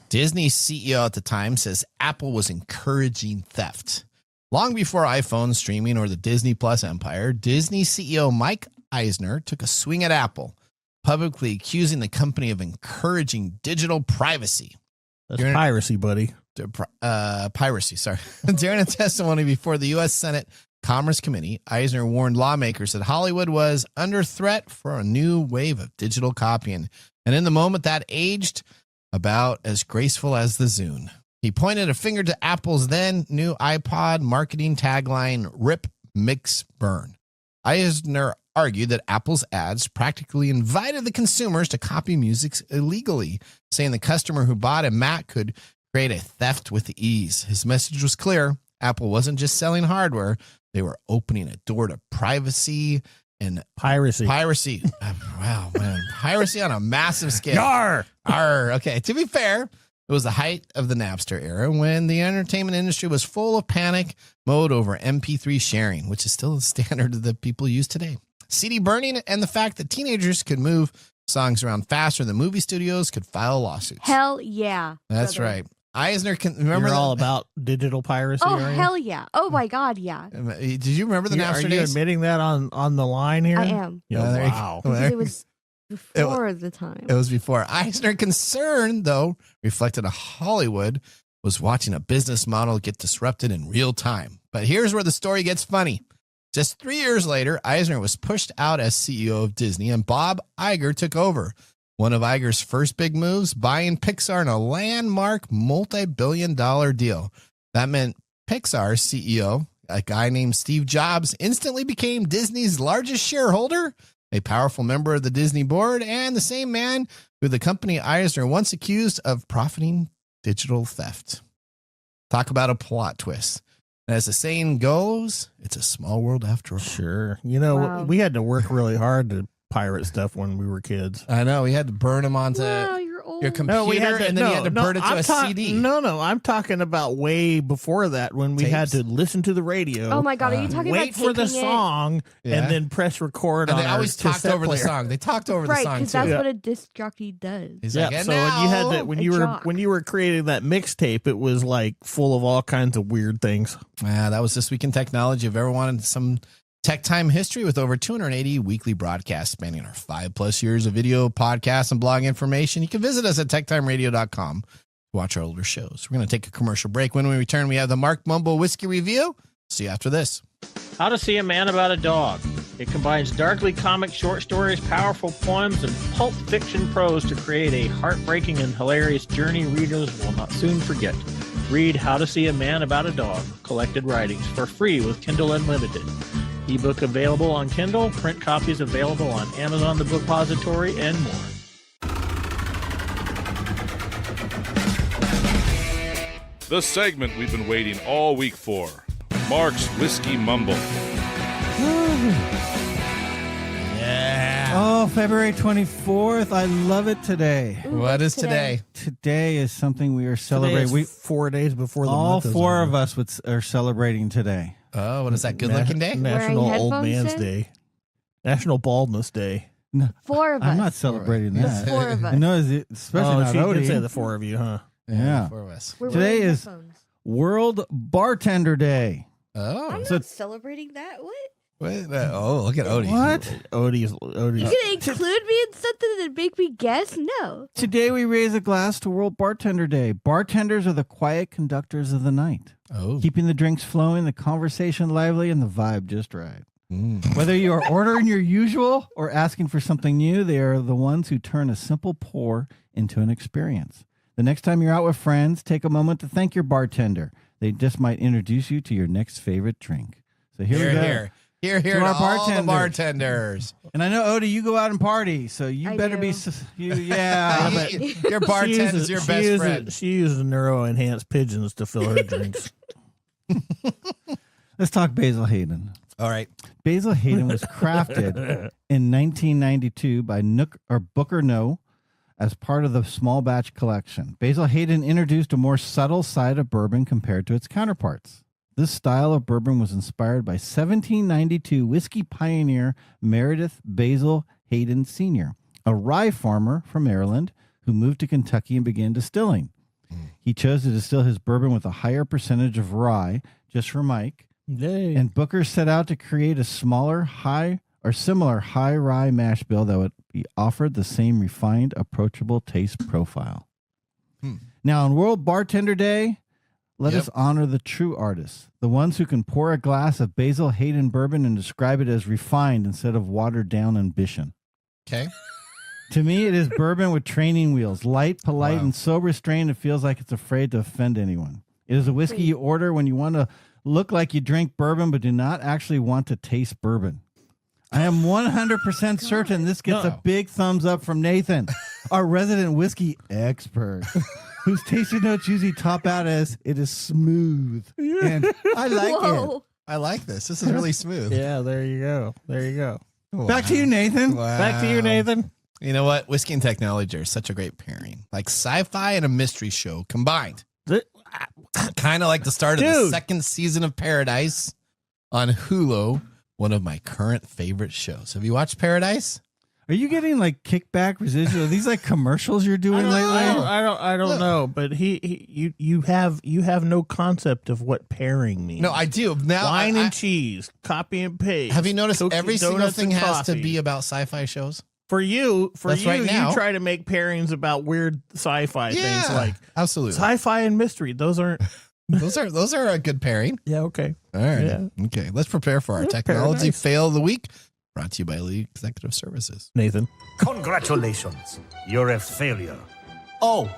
Disney's CEO at the time says Apple was encouraging theft. Long before iPhone, streaming, or the Disney Plus empire, Disney CEO Mike Eisner took a swing at Apple, publicly accusing the company of encouraging digital privacy. That's piracy, buddy. Piracy, sorry. During a testimony before the U.S. Senate Commerce Committee, Eisner warned lawmakers that Hollywood was under threat for a new wave of digital copying. And in the moment, that aged about as graceful as the Zune. He pointed a finger to Apple's then new iPod marketing tagline, Rip, Mix, Burn. Eisner argued that Apple's ads practically invited the consumers to copy music illegally, saying the customer who bought a Mac could create a theft with ease. His message was clear. Apple wasn't just selling hardware. They were opening a door to privacy and piracy. Wow, man. Piracy on a massive scale. Yar! Arr. Okay, to be fair, it was the height of the Napster era when the entertainment industry was full of panic mode over MP3 sharing, which is still the standard that people use today. CD burning and the fact that teenagers could move songs around faster than movie studios could file lawsuits. Hell yeah. That's brother. right. Eisner remember You're all about digital piracy. Oh, are you? hell yeah. Oh, my God, yeah. Did you remember the Napster Are you days? admitting that on the line here? I am. Yeah, there you wow. go. Because it was before the time. It was before. Eisner concern, though, reflected a Hollywood was watching a business model get disrupted in real time. But here's where the story gets funny. Just 3 years later, Eisner was pushed out as CEO of Disney, and Bob Iger took over. One of Iger's first big moves, buying Pixar in a landmark multi-billion-dollar deal. That meant Pixar's CEO, a guy named Steve Jobs, instantly became Disney's largest shareholder, a powerful member of the Disney board, and the same man who the company Eisner once accused of profiting digital theft. Talk about a plot twist. And as the saying goes, it's a small world after all. Sure. You know, Wow. we had to work really hard to pirate stuff when we were kids. I know. We had to burn them onto Wow, you're old. your computer, and then you had to burn it to a CD. No, I'm talking about way before that when we had Tapes? to listen to the radio. Oh, my God. Are you talking wait about for the taping it? song Yeah. and then press record And on they our always talked cassette over player. the song. They talked over Right, the song, because too. that's what a disc jockey does. He's Yeah, like, and so when you had now- that when a you were jock. when you were creating that mixtape, it was like full of all kinds of weird things. Yeah, that was This Week in Technology. If you ever wanted some tech time history with over 280 weekly broadcasts spanning our 5+ years of video, podcasts, and blog information, you can visit us at techtimeradio.com to watch our older shows. We're going to take a commercial break. When we return, we have the Mark Mumble Whiskey Review. See you after this. How to See a Man About a Dog. It combines darkly comic short stories, powerful poems, and pulp fiction prose to create a heartbreaking and hilarious journey readers will not soon forget. Read How to See a Man About a Dog, collected writings, for free with Kindle Unlimited. Ebook available on Kindle, print copies available on Amazon, the Bookpository, and more. The segment we've been waiting all week for. Mark's Whiskey Mumble. Yeah. Oh, February 24th. I love it today. Ooh, What what's is today? Today is something we are Today celebrating. is 4 days before the All month is four over. of us are celebrating today. Oh, what is that? Good looking day? National Wearing Old headphones Man's in? Day. National Baldness Day. No, 4 of us. I'm not celebrating There's that. 4 of us. No, especially Oh, not she Odie. did say the 4 of you, huh? Yeah. 4 of us. We're Today wearing is- headphones. World Bartender Day. Oh. I'm so- not celebrating that. What? Wait, oh, look at Odie. What? Odie's. You gonna include me in something that make me guess? No. Today we raise a glass to World Bartender Day. Bartenders are the quiet conductors of the night, Oh. keeping the drinks flowing, the conversation lively, and the vibe just right. Mm. Whether you are ordering your usual or asking for something new, they are the ones who turn a simple pour into an experience. The next time you're out with friends, take a moment to thank your bartender. They just might introduce you to your next favorite drink. So here we go. Here To to our all the bartenders. bartenders. And I know, Odie, you go out and party, so you I better do. be, yeah. but Your bartender's your best friend. She uses neuro-enhanced pigeons to fill her drinks. Let's talk Basil Hayden. All right. Basil Hayden was crafted in 1992 by Booker No as part of the small batch collection. Basil Hayden introduced a more subtle side of bourbon compared to its counterparts. This style of bourbon was inspired by 1792 whiskey pioneer Meredith Basil Hayden Sr., a rye farmer from Maryland who moved to Kentucky and began distilling. He chose to distill his bourbon with a higher percentage of rye, just for Mike, Yay. and Booker set out to create a similar high rye mash bill that would be offered the same refined, approachable taste profile. Now, on World Bartender Day, let us honor the true artists, the ones who can pour a glass of Basil Hayden bourbon and describe it as refined instead of watered down ambition. Okay. To me, it is bourbon with training wheels, light, polite, and so restrained it feels like it's afraid to offend anyone. It is a whiskey you order when you want to look like you drink bourbon but do not actually want to taste bourbon. I am 100% certain this gets a big thumbs up from Nathan, our resident whiskey expert, whose tasting notes usually top out as it is smooth. And I like it. Whoa. I like this. This is really smooth. Yeah, there you go. There you go. Back to you, Nathan. Wow. Back to you, Nathan. You know what? Whiskey and technology are such a great pairing. Like sci-fi and a mystery show combined. Kind of like the start of the Dude. second season of Paradise on Hulu, one of my current favorite shows. Have you watched Paradise? Are you getting like kickback residual? Are these like commercials you're doing lately? I don't know, but you have no concept of what pairing means. No, I do. Now, Wine I- and cheese, copy and paste. have you noticed cookie, every single donuts, thing and has to coffee. be about sci-fi shows? For you, That's right now. you try to make pairings about weird sci-fi things like absolutely. sci-fi and mystery. Those aren't. Those are a good pairing. Yeah, okay. All right. Yeah. Okay. Let's prepare for our Yeah, technology Paradise. fail of the week. Brought to you by Elite Executive Services. Nathan. Congratulations. You're a failure. Oh,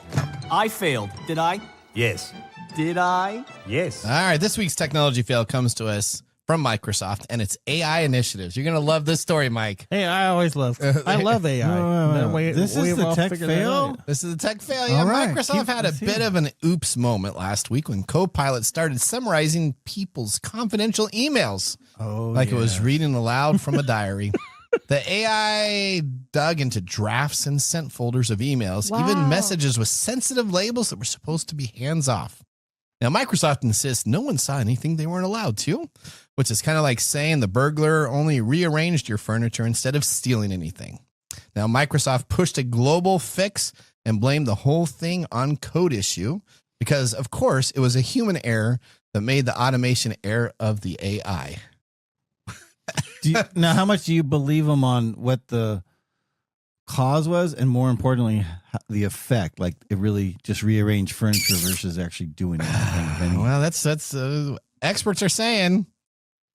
I failed. Did I? Yes. Did I? Yes. All right. This week's technology fail comes to us from Microsoft and it's AI initiatives. You're going to love this story, Mike. Hey, I love AI. No. This is We've the all tech figured that fail? out. This is a tech fail. Yeah, All right. Microsoft had a Let's bit hear. of an oops moment last week when Copilot started summarizing people's confidential emails. Oh, Like it was reading aloud from a diary. The AI dug into drafts and sent folders of emails, Wow. even messages with sensitive labels that were supposed to be hands off. Now, Microsoft insists no one saw anything they weren't allowed to, which is kind of like saying the burglar only rearranged your furniture instead of stealing anything. Now, Microsoft pushed a global fix and blamed the whole thing on code issue because, of course, it was a human error that made the automation error of the AI. Now, how much do you believe them on what the cause was, and more importantly, the effect? Like it really just rearranged furniture versus actually doing anything. If any. Well, that's experts are saying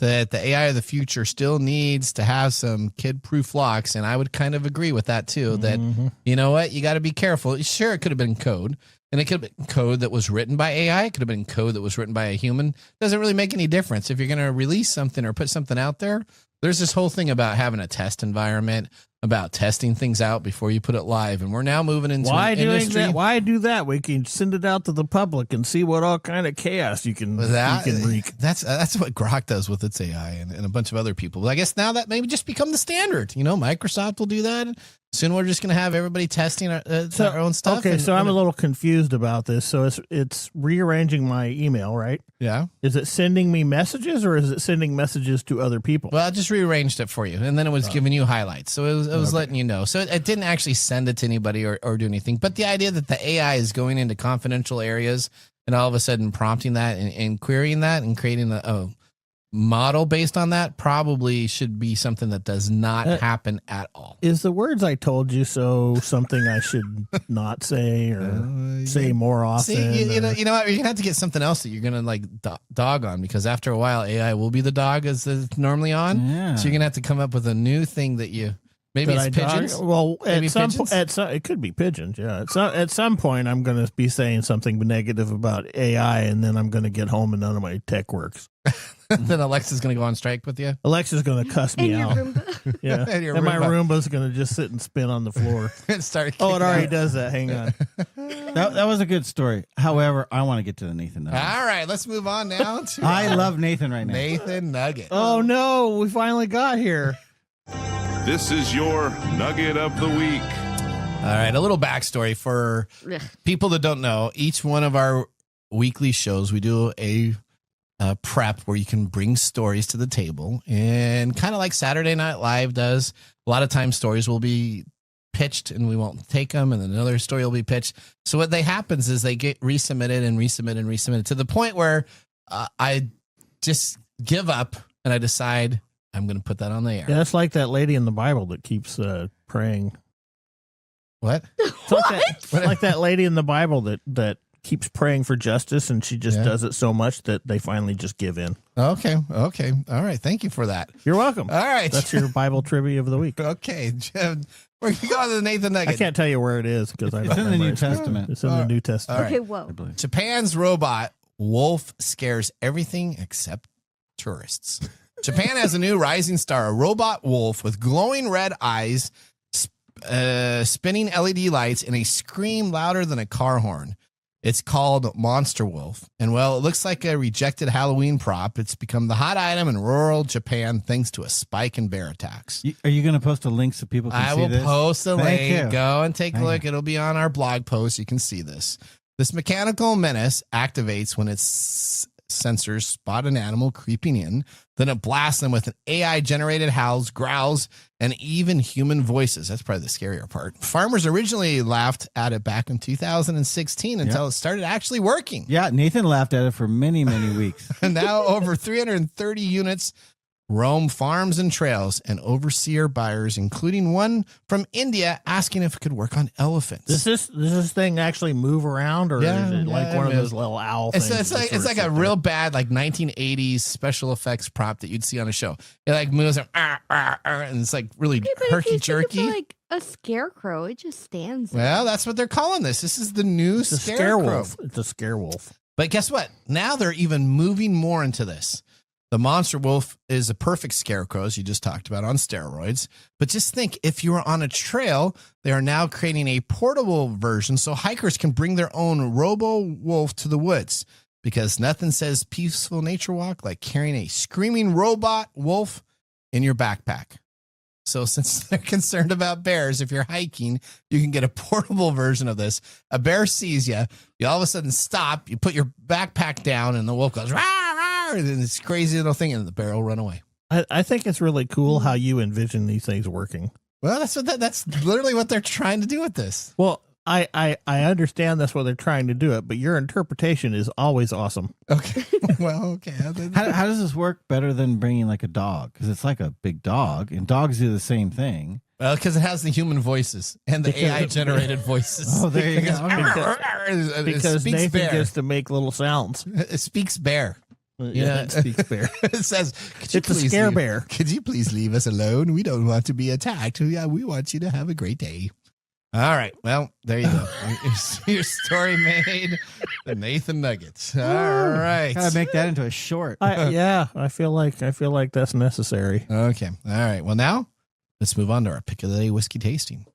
that the AI of the future still needs to have some kid-proof locks, and I would kind of agree with that too. That you know what, you got to be careful. Sure, it could have been code, And it could have been code that was written by AI. It could have been code that was written by a human. Doesn't really make any difference. If you're going to release something or put something out there, there's this whole thing about having a test environment, about testing things out before you put it live. And we're now moving into an industry. Why do that? We can send it out to the public and see what all kind of chaos you can wreak. That's what Grok does with its AI and a bunch of other people. But I guess now that maybe just become the standard. You know, Microsoft will do that. Soon we're just going to have everybody testing our own stuff. Okay, so I'm a little confused about this. So it's rearranging my email, right? Yeah. Is it sending me messages or is it sending messages to other people? Well, I just rearranged it for you, and then it was giving you highlights. So it was letting you know. So it didn't actually send it to anybody or do anything. But the idea that the AI is going into confidential areas and all of a sudden prompting that and querying that and creating a model based on that probably should be something that does not happen at all. Is the words I told you so something I should not say or say more often? See, you know what? You're gonna have to get something else that you're gonna like dog on, because after a while AI will be the dog as it's normally on. Yeah. So you're gonna have to come up with a new thing that you maybe it's pigeons. Well, Maybe at some pigeons? it could be pigeons. Yeah, at some point I'm going to be saying something negative about AI, and then I'm going to get home and none of my tech works. Then Alexa's gonna go on strike with you. Alexa's going to cuss me out. Roomba. Yeah, and my Roomba's going to just sit and spin on the floor. Start. Oh, it already does that. Hang on. That was a good story. However, I want to get to the Nathan Nugget. All right, let's move on now to I love Nathan right now. Nathan Nugget. Oh no, we finally got here. This is your Nugget of the Week. All right, a little backstory for people that don't know. Each one of our weekly shows, we do a prep where you can bring stories to the table, and kind of like Saturday Night Live does, a lot of times stories will be pitched and we won't take them, and then another story will be pitched. So what happens is they get resubmitted and resubmitted and resubmitted to the point where I just give up and I decide I'm going to put that on the air. Yeah, that's like that lady in the Bible that keeps praying. What? It's like that lady in the Bible that keeps praying for justice, and she just does it so much that they finally just give in. Okay. All right. Thank you for that. You're welcome. All right. That's your Bible trivia of the week. Okay, Jim, we're going to go on to the Nathan Nugget. I can't tell you where it is because It's in the New Testament. It's in the New Testament. All right. Okay, whoa. Japan's robot wolf scares everything except tourists. Japan has a new rising star, a robot wolf with glowing red eyes, spinning LED lights, and a scream louder than a car horn. It's called Monster Wolf. And well, it looks like a rejected Halloween prop. It's become the hot item in rural Japan thanks to a spike in bear attacks. Are you going to post a link so people can see this? I will post a Thank link. you. Go and take a look. It'll be on our blog post. You can see this. This mechanical menace activates when its sensors spot an animal creeping in. Then it blasts them with an AI-generated howls, growls, and even human voices. That's probably the scarier part. Farmers originally laughed at it back in 2016 until it started actually working. Yeah, Nathan laughed at it for many, many weeks. And now over 330 units roam farms and trails, and overseer buyers, including one from India, asking if it could work on elephants. Does this thing actually move around, or is it like one of those little owl things? It's like a real bad like 1980s special effects prop that you'd see on a show. It like moves and it's like really herky jerky. Like a scarecrow, it just stands there. Well, that's what they're calling this. This is the new scarecrow. It's a scare wolf. But guess what? Now they're even moving more into this. The Monster Wolf is a perfect scarecrow, as you just talked about, on steroids. But just think, if you are on a trail, they are now creating a portable version so hikers can bring their own robo-wolf to the woods. Because nothing says peaceful nature walk like carrying a screaming robot wolf in your backpack. So since they're concerned about bears, if you're hiking, you can get a portable version of this. A bear sees you, you all of a sudden stop, you put your backpack down, and the wolf goes, rah, rah, and this crazy little thing, and the bear will run away. I think it's really cool how you envision these things working. Well, that's literally what they're trying to do with this. Well, I understand that's what they're trying to do it, but your interpretation is always awesome. Okay. Well, okay. How does this work better than bringing like a dog? Because it's like a big dog, and dogs do the same thing. Well, because it has the human voices and the AI-generated voices. Oh, there you go. Because Nathan bear. gets to make little sounds. It speaks bear. Yeah, it speaks bear. It says, it's a scare bear. Could you please leave us alone? We don't want to be attacked. Yeah, we want you to have a great day. All right. Well, there you go. Your story made the Nathan Nuggets. All right. Gotta make that into a short. I feel like that's necessary. Okay. All right. Well, now let's move on to our pick of the day whiskey tasting.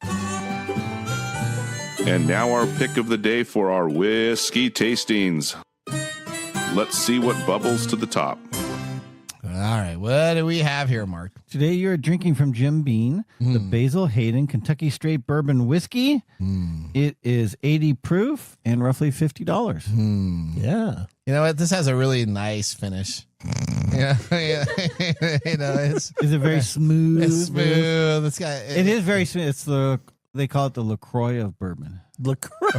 And now our pick of the day for our whiskey tastings. Let's see what bubbles to the top. All right. What do we have here, Mark? Today you're drinking from Jim Beam, the Basil Hayden Kentucky Straight Bourbon Whiskey. It is 80 proof and roughly $50. Yeah. You know what? This has a really nice finish. Yeah. You know, Is it very smooth? It's smooth. It's got, It is very smooth. It's they call it the LaCroix of bourbon. LaCroix.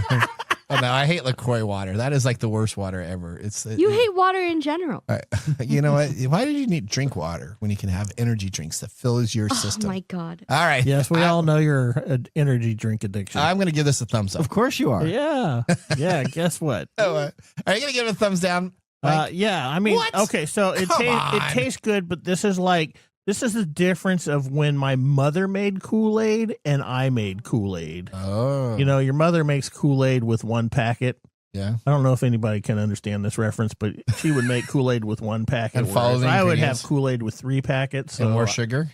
Oh, no, I hate LaCroix water. That is like the worst water ever. You hate water in general. All right. You know what? Why did you need to drink water when you can have energy drinks that fills your system? Oh my God. All right. Yes, we all know your energy drink addiction. I'm going to give this a thumbs up. Of course you are. Yeah. Yeah. Guess what? Are you going to give it a thumbs down? Yeah. I mean, What? okay. So it Come tastes good, but this is the difference of when my mother made Kool-Aid and I made Kool-Aid. Oh. You know, your mother makes Kool-Aid with one packet. Yeah. I don't know if anybody can understand this reference, but she would make Kool-Aid with one packet. And follow whereas the I would ingredients. have Kool-Aid with 3 packets. So And more sugar?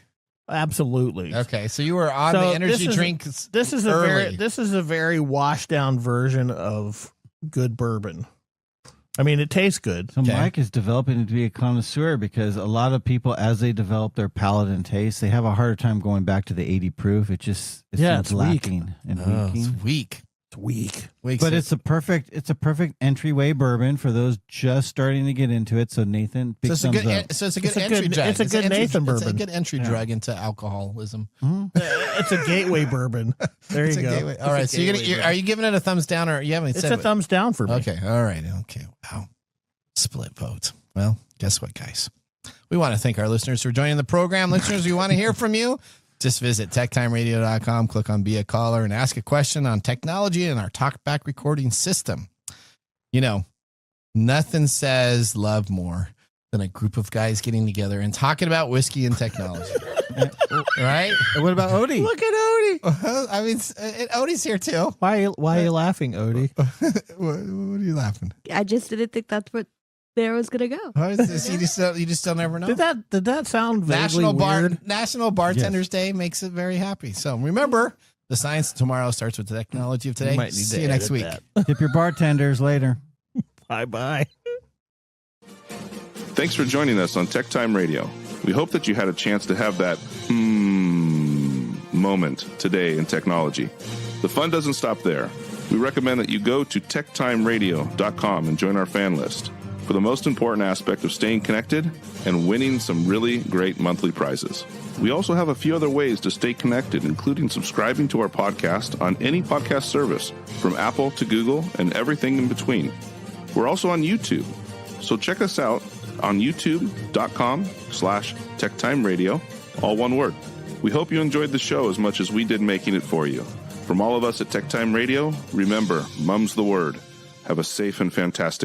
Absolutely. Okay. So you were on So the energy this is- drinks This is early. a very washed down version of good bourbon. I mean, it tastes good. So Okay. Mike is developing to be a connoisseur because a lot of people, as they develop their palate and taste, they have a harder time going back to the 80 proof. It seems it's weak. lacking and It's weaking. weak. It's weak. But it's a perfect entryway bourbon for those just starting to get into it. So Nathan, big it's a thumbs good, up. so it's a good It's a entry good- drug. it's a good entry- Nathan It's a bourbon. good entry drug into alcoholism. It's a gateway bourbon. There It's you a go. gateway. It's All a right. So gateway are you giving it a thumbs down or you haven't It's said a thumbs down for me. Okay. All right. Okay. Wow. Split vote. Well, guess what, guys? We want to thank our listeners for joining the program. Listeners, we want to hear from you. Just visit techtimeradio.com, click on Be a Caller, and ask a question on technology and our talkback recording system. You know, nothing says love more than a group of guys getting together and talking about whiskey and technology. Right? What about Odie? Look at Odie. I mean, Odie's here too. Why are you laughing, Odie? What are you laughing? I just didn't think that's what there was going to go. How is this? You just don't ever know. Did that sound vaguely weird? National Bartenders Day makes it very happy. So remember, the science of tomorrow starts with the technology of today. You might need See to you next edit week. Tip your bartenders later. Bye. Thanks for joining us on TechTime Radio. We hope that you had a chance to have that moment today in technology. The fun doesn't stop there. We recommend that you go to techtimeradio.com and join our fan list for the most important aspect of staying connected and winning some really great monthly prizes. We also have a few other ways to stay connected, including subscribing to our podcast on any podcast service, from Apple to Google and everything in between. We're also on YouTube, so check us out on youtube.com/techtimeradio, all one word. We hope you enjoyed the show as much as we did making it for you. From all of us at TechTime Radio, remember, mum's the word. Have a safe and fantastic